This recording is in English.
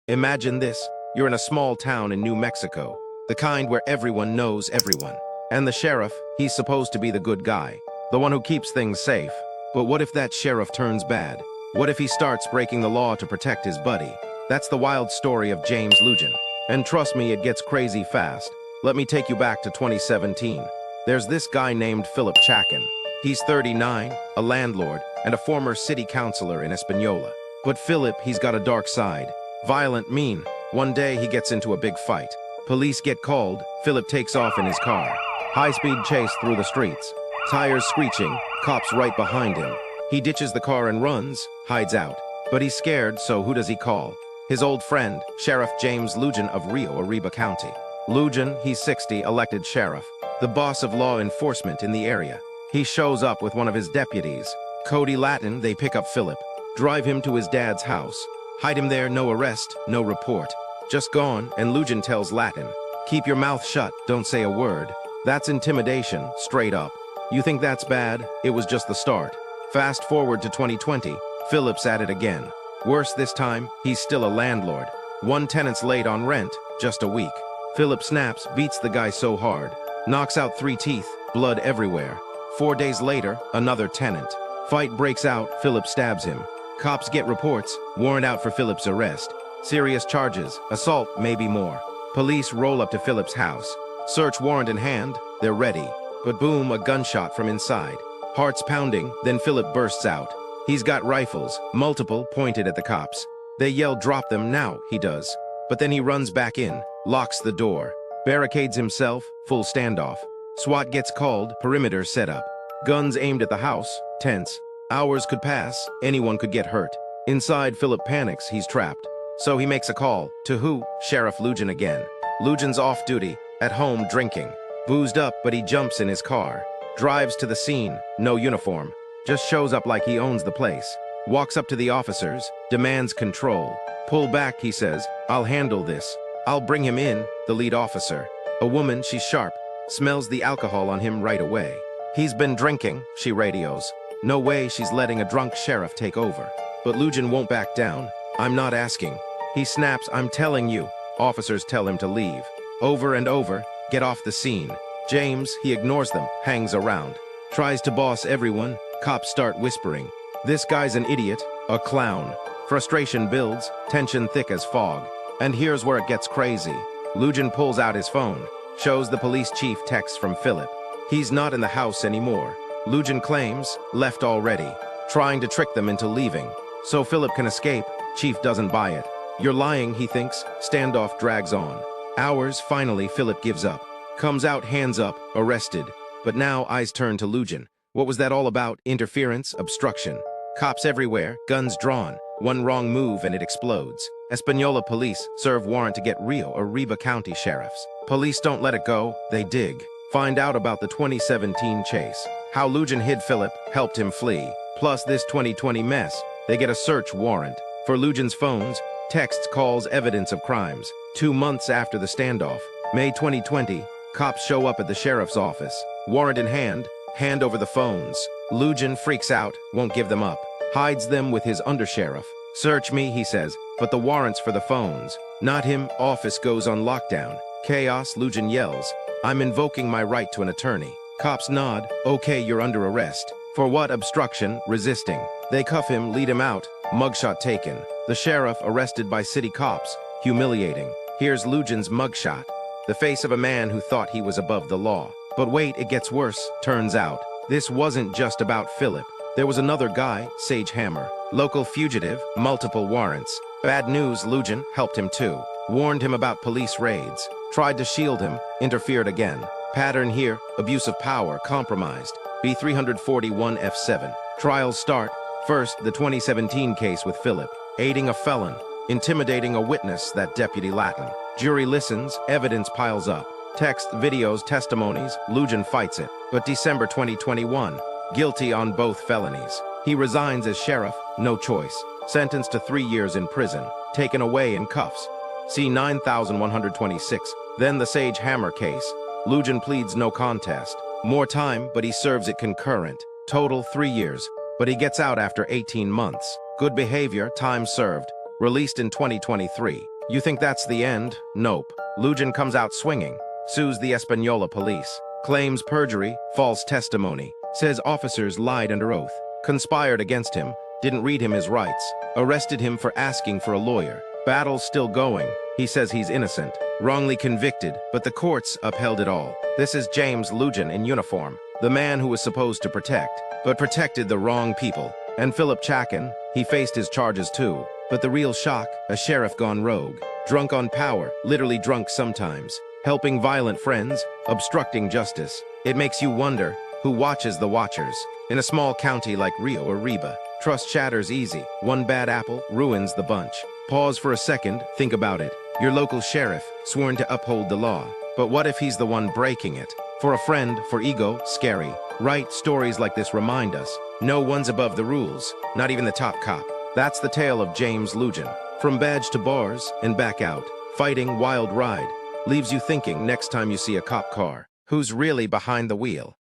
Imagine this. You're in a small town in New Mexico, the kind where everyone knows everyone. And the sheriff, he's supposed to be the good guy, the one who keeps things safe. But what if that sheriff turns bad? What if he starts breaking the law to protect his buddy? That's the wild story of James Lujan. And trust me, it gets crazy fast. Let me take you back to 2017. There's this guy named Phil Chacon. He's 39, a landlord, and a former city councilor in Española. But Philip, he's got a dark side. Violent, mean. One day he gets into a big fight. Police get called. Philip takes off in his car. High-speed chase through the streets. Tires screeching, cops right behind him. He ditches the car and runs, hides out. But he's scared, so who does he call? His old friend, Sheriff James Lujan of Arriba County. Lujan, he's 60, elected sheriff, the boss of law enforcement in the area. He shows up with one of his deputies. Cody Latin, they pick up Philip, drive him to his dad's house. Hide him there, no arrest, no report. Just gone, and Lujan tells Latin, keep your mouth shut, don't say a word. That's intimidation, straight up. You think that's bad? It was just the start. Fast forward to 2020, Philip's at it again. Worse this time, he's still a landlord. One tenant's late on rent, just a week. Philip snaps, beats the guy so hard. Knocks out 3 teeth, blood everywhere. 4 days later, another tenant. Fight breaks out, Philip stabs him. Cops get reports, warrant out for Philip's arrest. Serious charges, assault, maybe more. Police roll up to Philip's house. Search warrant in hand, they're ready. But boom, a gunshot from inside. Hearts pounding, then Philip bursts out. He's got rifles, multiple, pointed at the cops. They yell, drop them now, he does. But then he runs back in, locks the door, barricades himself, full standoff. SWAT gets called, perimeter set up. Guns aimed at the house, tense. Hours could pass, anyone could get hurt. Inside, Philip panics, he's trapped. So he makes a call. To who? Sheriff Lujan again. Lujan's off duty, at home drinking. Boozed up, but he jumps in his car. Drives to the scene, no uniform. Just shows up like he owns the place. Walks up to the officers, demands control. Pull back, he says. I'll handle this. I'll bring him in, the lead officer. A woman, she's sharp. Smells the alcohol on him right away. He's been drinking, she radios. No way she's letting a drunk sheriff take over. But Lujan won't back down. I'm not asking. He snaps, I'm telling you. Officers tell him to leave. Over and over, get off the scene. James, he ignores them, hangs around. Tries to boss everyone. Cops start whispering. This guy's an idiot, a clown. Frustration builds, tension thick as fog. And here's where it gets crazy. Lujan pulls out his phone, shows the police chief text from Philip. He's not in the house anymore. Lujan claims, left already, trying to trick them into leaving. So Philip can escape. Chief doesn't buy it. You're lying, he thinks. Standoff drags on. Hours, finally, Philip gives up. Comes out, hands up, arrested. But now eyes turn to Lujan. What was that all about? Interference, obstruction. Cops everywhere, guns drawn. One wrong move and it explodes. Española police serve warrant to get Arriba County sheriffs. Police don't let it go, they dig. Find out about the 2017 chase. How Lujan hid Philip, helped him flee. Plus this 2020 mess. They get a search warrant. For Lujan's phones, texts, calls, evidence of crimes. 2 months after the standoff, May 2020, cops show up at the sheriff's office. Warrant in hand, hand over the phones. Lujan freaks out, won't give them up. Hides them with his undersheriff. Search me, he says, but the warrant's for the phones. Not him, office goes on lockdown. Chaos, Lujan yells. I'm invoking my right to an attorney. Cops nod, okay, you're under arrest. For what? Obstruction, resisting. They cuff him, lead him out. Mugshot taken. The sheriff arrested by city cops. Humiliating. Here's Lujan's mugshot. The face of a man who thought he was above the law. But wait, it gets worse. Turns out, this wasn't just about Philip. There was another guy, Sage Hammer. Local fugitive, multiple warrants. Bad news, Lujan helped him too. Warned him about police raids. Tried to shield him, interfered again. Pattern here, abuse of power, compromised. B341 F7. Trials start. First, the 2017 case with Philip. Aiding a felon. Intimidating a witness, that deputy Latin. Jury listens, evidence piles up. Text, videos, testimonies, Lujan fights it. But December 2021, guilty on both felonies. He resigns as sheriff, no choice. Sentenced to 3 years in prison. Taken away in cuffs. See 9126. Then the Sage Hammer case. Lujan pleads no contest. More time, but he serves it concurrent. Total 3 years. But he gets out after 18 months. Good behavior, time served. Released in 2023. You think that's the end? Nope. Lujan comes out swinging, sues the Española police, claims perjury, false testimony, says officers lied under oath, conspired against him, didn't read him his rights, arrested him for asking for a lawyer. Battle's still going. He says he's innocent, wrongly convicted, but the courts upheld it all. This is James Lujan in uniform, the man who was supposed to protect, but protected the wrong people. And Phil Chacon, he faced his charges too. But the real shock, a sheriff gone rogue, drunk on power, literally drunk sometimes, helping violent friends, obstructing justice. It makes you wonder, who watches the watchers? In a small county like Rio or Arriba, trust shatters easy. One bad apple ruins the bunch. Pause for a second, think about it. Your local sheriff, sworn to uphold the law. But what if he's the one breaking it? For a friend, for ego, scary. Right, stories like this remind us, no one's above the rules, not even the top cop. That's the tale of James Lujan. From badge to bars and back out, fighting wild ride. Leaves you thinking next time you see a cop car, who's really behind the wheel?